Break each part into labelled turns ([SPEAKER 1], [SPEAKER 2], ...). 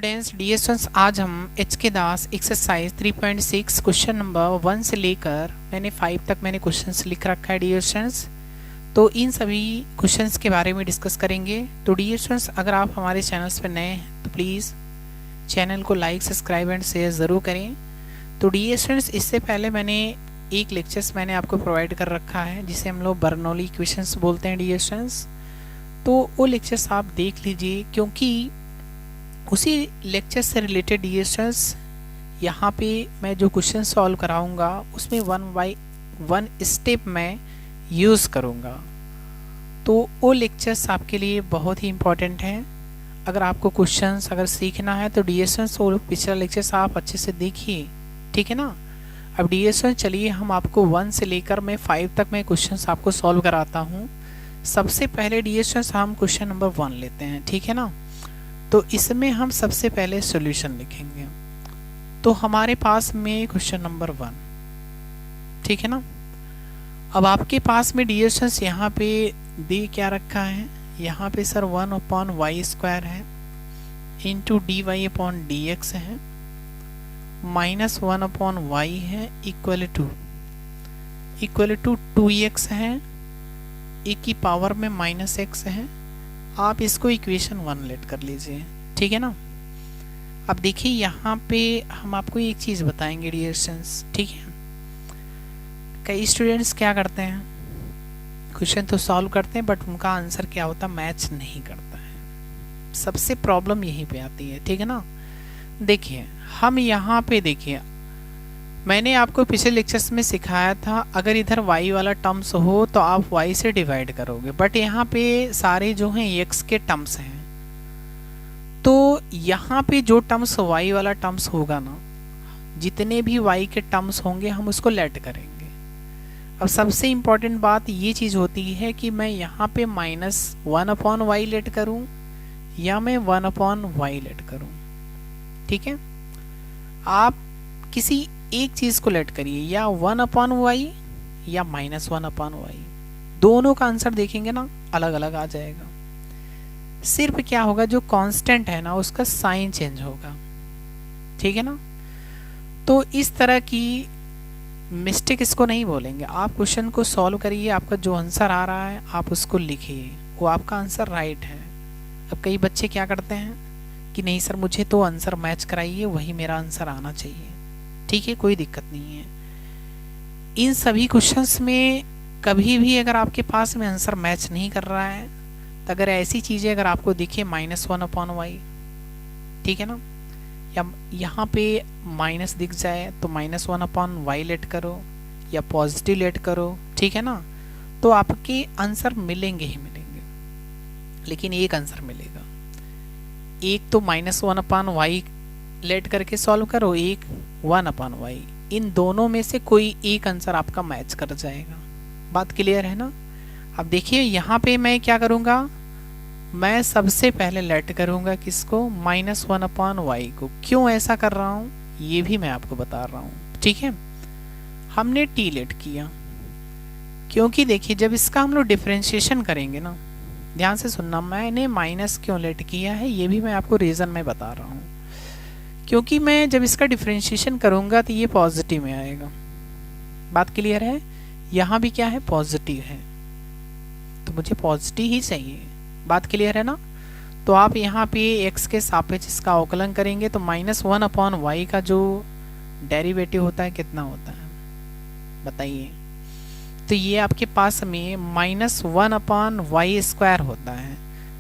[SPEAKER 1] Students, dear students, आज हम H के दास एक्सरसाइज 3.6 क्वेश्चन नंबर 1 से लेकर 5 तक मैंने क्वेश्चंस लिख रखा है डियर स्टूडेंट्स। तो इन सभी क्वेश्चंस के बारे में डिस्कस करेंगे। तो डियर स्टूडेंट्स, अगर आप हमारे चैनल्स पर नए हैं तो प्लीज़ चैनल को लाइक, सब्सक्राइब एंड शेयर ज़रूर करें। तो डियर स्टूडेंट्स, इससे पहले मैंने एक लेक्चर्स मैंने आपको प्रोवाइड कर रखा है जिसे हम लोग बर्नौली इक्वेशंस बोलते हैं डियर स्टूडेंट्स। तो वो लेक्चर्स आप देख लीजिए, क्योंकि उसी लेक्चर से रिलेटेड डियर स्टूडेंट्स यहाँ पे मैं जो क्वेश्चन सॉल्व कराऊंगा उसमें 1 बाय 1 स्टेप मैं यूज़ करूंगा। तो वो लेक्चर्स आपके लिए बहुत ही इम्पोर्टेंट हैं। अगर आपको क्वेश्चंस अगर सीखना है तो डियर स्टूडेंट्स वो पिछला लेक्चर्स आप अच्छे से देखिए, ठीक है ना। अब डियर स्टूडेंट्स चलिए हम आपको 1 से लेकर मैं 5 तक मैं क्वेश्चंस आपको सॉल्व कराता हूँ। सबसे पहले डियर स्टूडेंट्स हम क्वेश्चन नंबर 1 लेते हैं, ठीक है ना। तो इसमें हम सबसे पहले सॉल्यूशन लिखेंगे। तो हमारे पास में क्वेश्चन नंबर 1, ठीक है ना। अब आपके पास में डियर स्टूडेंट्स यहाँ पे दे क्या रखा है, यहाँ पे सर 1/y² है इंटू dy/dx है माइनस 1/y है इक्वल टू 2x है, e की पावर में -x है। आप इसको इक्वेशन 1 लेट कर लीजिए, ठीक है ना। अब देखिए यहाँ पे हम आपको एक चीज़ बताएंगे डियर स्टूडेंट्स, ठीक है। कई स्टूडेंट्स क्या करते हैं, क्वेश्चन तो सॉल्व करते हैं बट उनका आंसर क्या होता है, मैच नहीं करता है। सबसे प्रॉब्लम यहीं पे आती है, ठीक है ना। देखिए हम यहाँ पे देखिए, मैंने आपको पिछले लेक्चर्स में सिखाया था अगर इधर y वाला टर्म्स हो तो आप y से डिवाइड करोगे, बट यहाँ पे सारे जो हैं x के टर्म्स हैं। तो यहाँ पे जो टर्म्स y वाला टर्म्स होगा ना, जितने भी y के टर्म्स होंगे हम उसको लेट करेंगे। अब सबसे इम्पोर्टेंट बात ये चीज़ होती है कि मैं यहाँ पे -1/y लेट करूँ या मैं 1/y लेट करूँ, ठीक है। आप किसी एक चीज़ को लेट करिए, या 1/y या -1/y, दोनों का आंसर देखेंगे ना अलग अलग आ जाएगा। सिर्फ क्या होगा, जो कांस्टेंट है ना उसका साइन चेंज होगा, ठीक है ना। तो इस तरह की मिस्टेक इसको नहीं बोलेंगे। आप क्वेश्चन को सॉल्व करिए, आपका जो आंसर आ रहा है आप उसको लिखिए, वो आपका आंसर राइट है। अब कई बच्चे क्या करते हैं कि नहीं सर मुझे तो आंसर मैच कराइए, वही मेरा आंसर आना चाहिए, ठीक है, कोई दिक्कत नहीं है। इन सभी क्वेश्चंस में कभी भी अगर आपके पास में आंसर मैच नहीं कर रहा है तो अगर ऐसी चीज़ें अगर आपको दिखे -1/y, ठीक है ना, या यहाँ पे माइनस दिख जाए तो -1/y लेट करो या पॉजिटिव लेट करो, ठीक है ना। तो आपके आंसर मिलेंगे ही मिलेंगे, लेकिन एक आंसर मिलेगा। एक तो -1/y लेट करके सॉल्व करो, एक 1/y, इन दोनों में से कोई एक आंसर आपका मैच कर जाएगा। बात क्लियर है ना। अब देखिए यहाँ पे मैं क्या करूँगा, मैं सबसे पहले लेट करूँगा किसको, -1/y को। क्यों ऐसा कर रहा हूँ ये भी मैं आपको बता रहा हूँ, ठीक है। हमने t लेट किया क्योंकि देखिए जब इसका हम लोग डिफ्रेंशिएशन करेंगे ना, ध्यान से सुनना, मैंने माइनस क्यों लेट किया है ये भी मैं आपको रीज़न में बता रहा हूँ। क्योंकि मैं जब इसका डिफ्रेंशिएशन करूँगा तो ये पॉजिटिव में आएगा। बात क्लियर है, यहाँ भी क्या है, पॉजिटिव है, तो मुझे पॉजिटिव ही चाहिए। बात क्लियर है ना। तो आप यहाँ पे x के सापेक्ष इसका अवकलन करेंगे तो -1/y का जो डेरिवेटिव होता है कितना होता है बताइए। तो ये आपके पास में -1/y² होता है,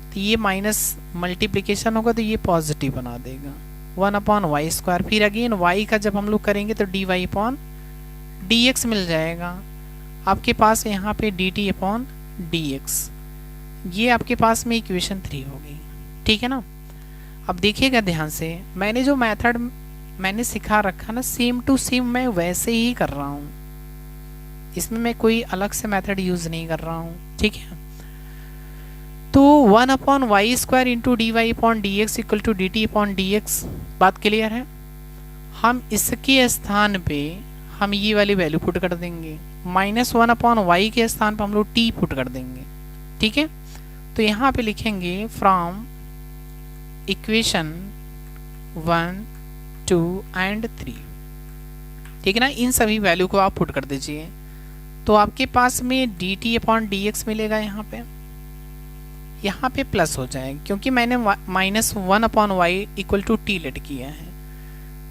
[SPEAKER 1] तो ये माइनस मल्टीप्लिकेशन होगा तो ये पॉजिटिव बना देगा 1/y²। फिर अगेन y का जब हम लोग करेंगे तो dy/dx मिल जाएगा आपके पास यहाँ पे dt/dx। ये आपके पास में इक्वेशन 3 होगी, ठीक है ना। अब देखिएगा ध्यान से, मैंने जो मेथड मैंने सिखा रखा ना सेम टू सेम मैं वैसे ही कर रहा हूँ, इसमें मैं कोई अलग से मेथड यूज़ नहीं कर रहा हूँ, ठीक है। तो 1/y² into dy/dx equal to dt/dx, बात क्लियर है। हम इसके स्थान पे हम ये वाली वैल्यू पुट कर देंगे, -1/y के स्थान पर हम लोग t पुट कर देंगे, ठीक है। तो यहाँ पे लिखेंगे फ्रॉम इक्वेशन 1 2 एंड 3। ठीक है ना, इन सभी वैल्यू को आप पुट कर दीजिए तो आपके पास में dt/dx मिलेगा। यहाँ पे प्लस हो जाएगा क्योंकि मैंने -1/y equal to T late किया है,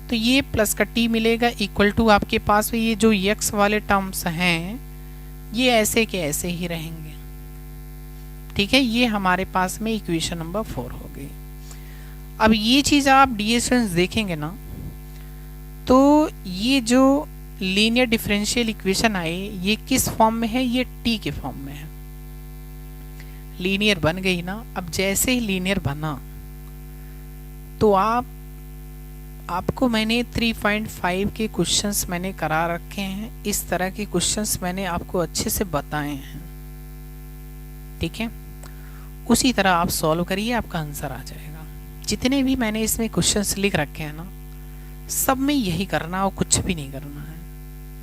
[SPEAKER 1] तो ये प्लस का t मिलेगा इक्वल टू आपके पास में ये जो x वाले टर्म्स हैं ये ऐसे के ऐसे ही रहेंगे। ठीक है, ये हमारे पास में इक्वेशन नंबर 4 हो गई। अब ये चीज़ आप ds देखेंगे ना, तो ये जो लीनियर डिफरेंशियल इक्वेशन आई ये किस फॉर्म में है, ये t के फॉर्म में है। लीनियर बन गई ना। अब जैसे ही लीनियर बना तो आपको मैंने 3.5 के क्वेश्चंस मैंने करा रखे हैं, इस तरह के क्वेश्चंस मैंने आपको अच्छे से बताए हैं। ठीक है, उसी तरह आप सॉल्व करिए, आपका आंसर आ जाएगा। जितने भी मैंने इसमें क्वेश्चंस लिख रखे हैं ना, सब में यही करना और कुछ भी नहीं करना है।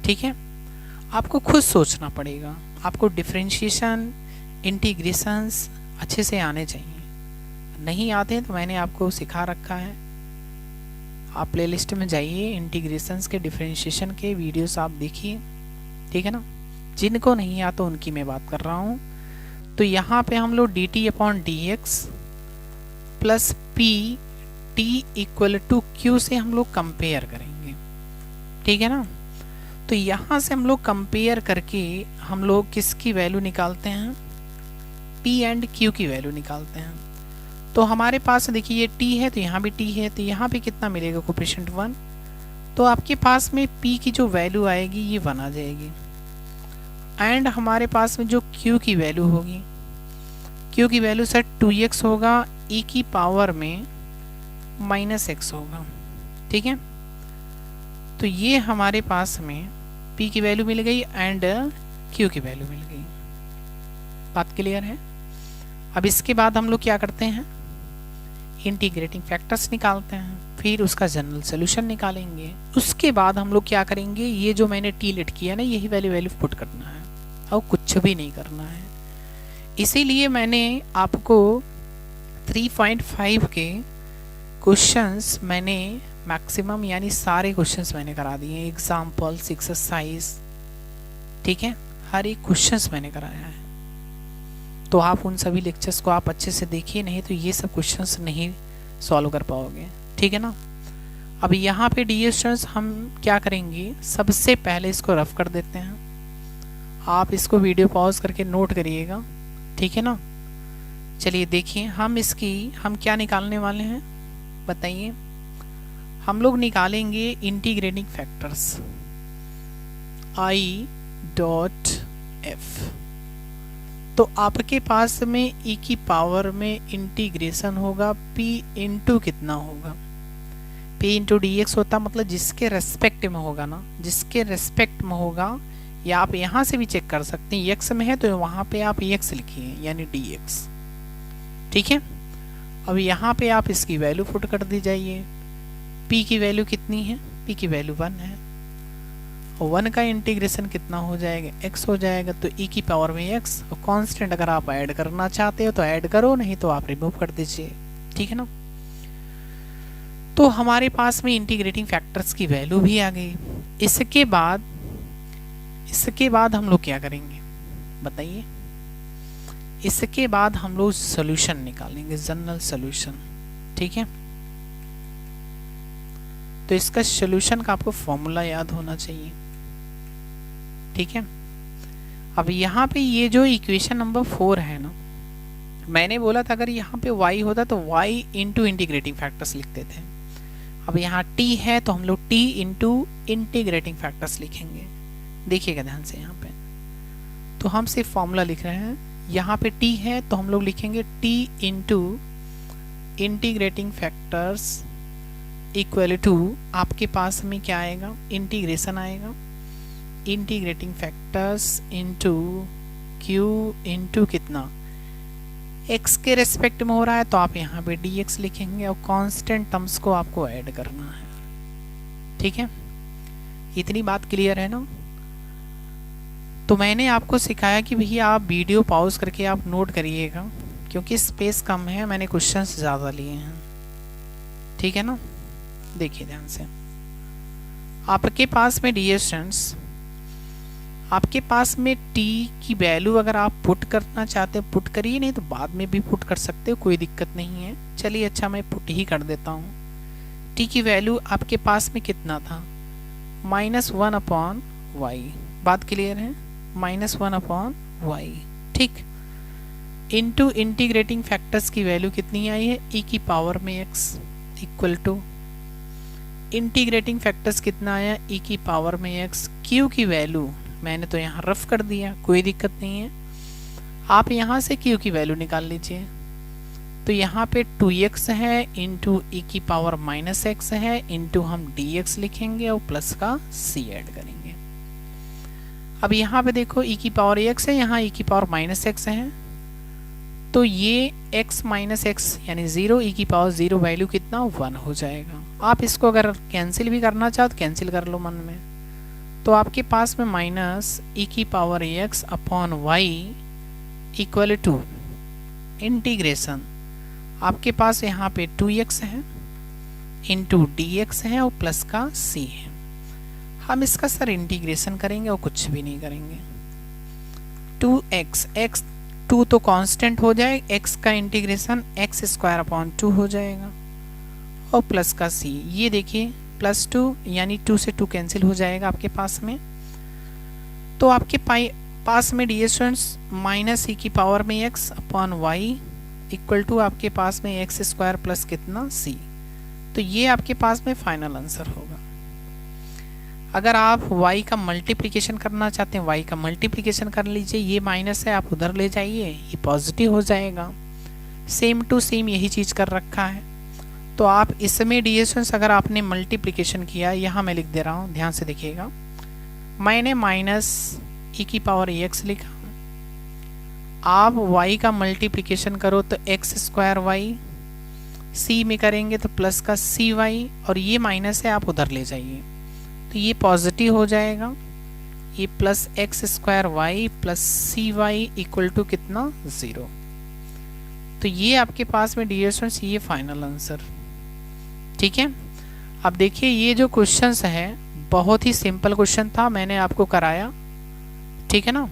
[SPEAKER 1] ठीक है, आपको खुद सोचना पड़ेगा, आपको डिफरेंशिएशन इंटीग्रेशंस अच्छे से आने चाहिए। नहीं आते हैं तो मैंने आपको सिखा रखा है, आप प्लेलिस्ट में जाइए, इंटीग्रेशंस के डिफरेंशिएशन के वीडियोस आप देखिए। ठीक है ना, जिनको नहीं आता उनकी मैं बात कर रहा हूँ। तो यहाँ पे हम लोग dt/dx plus p t equal to q से हम लोग कंपेयर करेंगे। ठीक है ना, तो यहाँ से हम लोग कंपेयर करके हम लोग किसकी वैल्यू निकालते हैं, p एंड q की वैल्यू निकालते हैं। तो हमारे पास देखिए ये t है तो यहाँ भी t है, तो यहाँ पे कितना मिलेगा, कोफिशिएंट 1। तो आपके पास में p की जो वैल्यू आएगी ये 1 आ जाएगी। एंड हमारे पास में जो q की वैल्यू होगी, q की वैल्यू सर 2x होगा, e की पावर में -x होगा। ठीक है, तो ये हमारे पास में p की वैल्यू मिल गई एंड q की वैल्यू मिल गई। बात क्लियर है। अब इसके बाद हम लोग क्या करते हैं, इंटीग्रेटिंग फैक्टर्स निकालते हैं, फिर उसका जनरल सोल्यूशन निकालेंगे। उसके बाद हम लोग क्या करेंगे, ये जो मैंने टी लेट किया ना, यही वैल्यू पुट करना है और कुछ भी नहीं करना है। इसीलिए मैंने आपको 3.5 के क्वेश्चंस मैंने मैक्सिमम यानी सारे क्वेश्चंस मैंने करा दिए, एग्जाम्पल्स, एक्सरसाइज। ठीक है, हर एक क्वेश्चंस मैंने कराया है। तो आप उन सभी लेक्चर्स को आप अच्छे से देखिए, नहीं तो ये सब क्वेश्चंस नहीं सॉल्व कर पाओगे। ठीक है ना। अब यहाँ पे ds हम क्या करेंगे, सबसे पहले इसको रफ कर देते हैं। आप इसको वीडियो पॉज करके नोट करिएगा। ठीक है ना। चलिए देखिए, हम क्या निकालने वाले हैं बताइए। हम लोग निकालेंगे इंटीग्रेटिंग फैक्टर्स I.F। तो आपके पास में e की पावर में इंटीग्रेशन होगा p इंटू कितना होगा, p इंटू dx होता, मतलब जिसके रेस्पेक्ट में होगा ना, जिसके रेस्पेक्ट में होगा, या आप यहाँ से भी चेक कर सकते हैं, x में है तो वहाँ पे आप x लिखिए यानी dx। ठीक है, अब यहाँ पे आप इसकी वैल्यू पुट कर दी जाइए। p की वैल्यू कितनी है, p की वैल्यू 1 है, और 1 का इंटीग्रेशन कितना हो जाएगा, x हो जाएगा। तो e की पावर में x, और कांस्टेंट अगर आप ऐड करना चाहते हो तो ऐड करो, नहीं तो आप रिमूव कर दीजिए। ठीक है ना। तो हमारे पास में इंटीग्रेटिंग फैक्टर्स की वैल्यू भी आ गई। इसके बाद हम लोग क्या करेंगे बताइए। इसके बाद हम लोग सॉल्यूशन निकालेंगे, जनरल सॉल्यूशन। ठीक है, तो इसका सॉल्यूशन का आपको फॉर्मूला याद होना चाहिए। ठीक है, अब यहाँ पे ये जो इक्वेशन नंबर 4 है ना, मैंने बोला था अगर यहाँ पे y होता तो y इंटू इंटीग्रेटिंग फैक्टर्स लिखते थे। अब यहाँ t है तो हम लोग t इंटू इंटीग्रेटिंग फैक्टर्स लिखेंगे। देखिएगा ध्यान से, यहाँ पे तो हम सिर्फ फॉर्मूला लिख रहे हैं। यहाँ पे t है तो हम लोग लिखेंगे t into integrating factors equal to, आपके पास में क्या आएगा, इंटीग्रेशन आएगा, integrating factors into q into कितना, x के रेस्पेक्ट में हो रहा है तो आप यहाँ पे dx लिखेंगे, और कांस्टेंट टर्म्स को आपको ऐड करना है। ठीक है, इतनी बात क्लियर है ना। तो मैंने आपको सिखाया कि भैया आप वीडियो पॉज करके आप नोट करिएगा, क्योंकि स्पेस कम है, मैंने क्वेश्चंस ज़्यादा लिए हैं। ठीक है ना। देखिए ध्यान से, आपके पास में डियर स्टूडेंट्स, आपके पास में t की वैल्यू अगर आप पुट करना चाहते हो पुट करिए, नहीं तो बाद में भी पुट कर सकते हो, कोई दिक्कत नहीं है। चलिए अच्छा मैं पुट ही कर देता हूँ। t की वैल्यू आपके पास में कितना था, -1/y, बात क्लियर है, -1/y, ठीक। इनटू इंटीग्रेटिंग फैक्टर्स की वैल्यू कितनी आई है, e की पावर में x equal to integrating factors कितना आया, e की पावर में x। q की वैल्यू मैंने तो यहाँ रफ कर दिया, कोई दिक्कत नहीं है। आप यहाँ से q की वैल्यू निकाल लीजिए, तो यहाँ पे 2x है इंटू e की पावर -x है इंटू हम dx लिखेंगे और प्लस का c ऐड करेंगे। अब यहाँ पे देखो e की पावर x है, यहाँ e की पावर -x है, तो ये x माइनस एक्स यानी 0, e की पावर 0 वैल्यू कितना 1 हो जाएगा। आप इसको अगर कैंसिल भी करना चाहो तो कैंसिल कर लो मन में, तो आपके पास में माइनस e की power x upon y equal to integration, आपके पास यहाँ पे 2x है इंटू dx है और प्लस का c है। हम इसका सर इंटीग्रेशन करेंगे और कुछ भी नहीं करेंगे। 2x, x 2 तो कांस्टेंट हो जाए, x का इंटीग्रेशन x² अपॉन 2 हो जाएगा और प्लस का c, ये देखिए +2 यानी 2 से 2 कैंसिल हो जाएगा आपके पास में। तो आपके पास में डियर स्टूडेंट्स माइनस e की पावर में x upon y equal to आपके पास में x² प्लस कितना c, तो ये आपके पास में फाइनल आंसर होगा। अगर आप y का मल्टीप्लिकेशन करना चाहते हैं, y का मल्टीप्लिकेशन कर लीजिए, ये माइनस है आप उधर ले जाइए, ये पॉजिटिव हो जाएगा। सेम टू सेम यही चीज़ कर रखा है। तो आप इसमें डिएशंस अगर आपने मल्टीप्लिकेशन किया, यहाँ मैं लिख दे रहा हूँ, ध्यान से देखिएगा, मैंने माइनस e की पावर x लिखा, आप y का मल्टीप्लिकेशन करो तो x² c में करेंगे तो प्लस का cy, और ये माइनस है आप उधर ले जाइए तो ये पॉजिटिव हो जाएगा, ये plus x² plus cy equal to कितना 0। तो ये आपके पास में डियर स्टूडेंट्स ये फाइनल आंसर, ठीक है। अब देखिए ये जो क्वेश्चंस है बहुत ही सिंपल क्वेश्चन था, मैंने आपको कराया, ठीक है ना।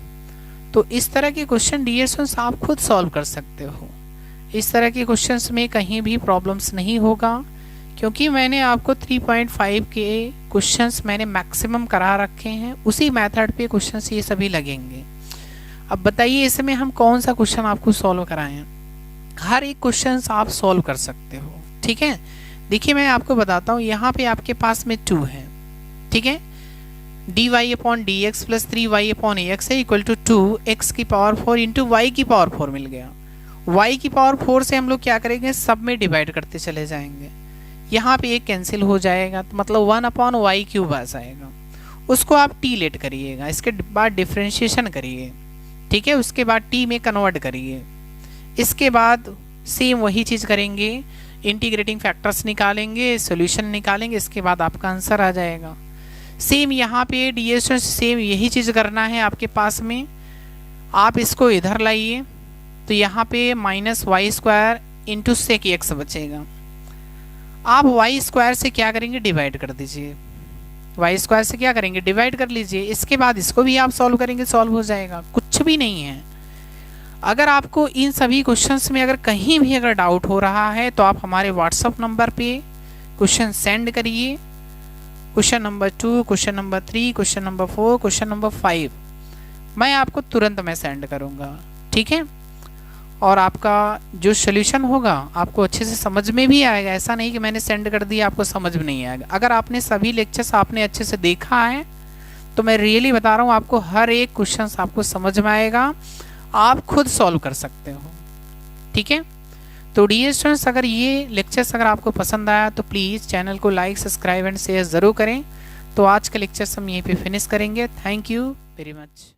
[SPEAKER 1] तो इस तरह के क्वेश्चन डियर स्टूडेंट्स आप खुद सॉल्व कर सकते हो। इस तरह के क्वेश्चंस में कहीं भी प्रॉब्लम्स नहीं होगा, क्योंकि मैंने आपको 3.5 के क्वेश्चंस मैंने मैक्सिमम करा रखे हैं, उसी मेथड पे क्वेश्चंस ये सभी लगेंगे। अब बताइए इसमें हम कौन सा क्वेश्चन आपको सॉल्व कराएं, हर एक क्वेश्चन आप सॉल्व कर सकते हो, ठीक है। देखिए मैं आपको बताता हूँ, यहाँ पे आपके पास में 2 है, ठीक है, dy upon D x plus 3y upon x है इक्वल टू 2x की पावर 4 इंटू y की पावर 4 मिल गया। y की पावर 4 से हम लोग क्या करेंगे, सब में डिवाइड करते चले जाएंगे, यहाँ पे एक कैंसिल हो जाएगा तो मतलब 1/y³ आ जाएगा। उसको आप t लेट करिएगा, इसके बाद डिफ्रेंशिएशन करिए, ठीक है, उसके बाद t में कन्वर्ट करिए, इसके बाद सेम वही चीज़ करेंगे, इंटीग्रेटिंग फैक्टर्स निकालेंगे, सॉल्यूशन निकालेंगे, इसके बाद आपका आंसर आ जाएगा। सेम यहाँ पे डियर स्टूडेंट्स सेम यही चीज़ करना है आपके पास में। आप इसको इधर लाइए तो यहाँ पे -y² इंटू सेक x बचेगा। आप y² से क्या करेंगे, डिवाइड कर दीजिए, y² से क्या करेंगे, डिवाइड कर लीजिए, इसके बाद इसको भी आप सॉल्व करेंगे, सॉल्व हो जाएगा, कुछ भी नहीं है। अगर आपको इन सभी क्वेश्चंस में अगर कहीं भी अगर डाउट हो रहा है तो आप हमारे व्हाट्सएप नंबर पे क्वेश्चन सेंड करिए, question number 2, question number 3, question number 4, question number 5, मैं आपको तुरंत मैं सेंड करूँगा, ठीक है। और आपका जो सोल्यूशन होगा आपको अच्छे से समझ में भी आएगा, ऐसा नहीं कि मैंने सेंड कर दिया आपको समझ में नहीं आएगा। अगर आपने सभी लेक्चर्स आपने अच्छे से देखा है तो मैं रियली बता रहा हूँ आपको हर एक क्वेश्चन आपको समझ में आएगा, आप खुद सॉल्व कर सकते हो, ठीक है। तो डियर स्टूडेंट्स अगर ये लेक्चर्स अगर आपको पसंद आया तो प्लीज़ चैनल को लाइक, सब्सक्राइब एंड शेयर ज़रूर करें। तो आज का लेक्चर्स हम यहीं पे फिनिश करेंगे। Thank you very much.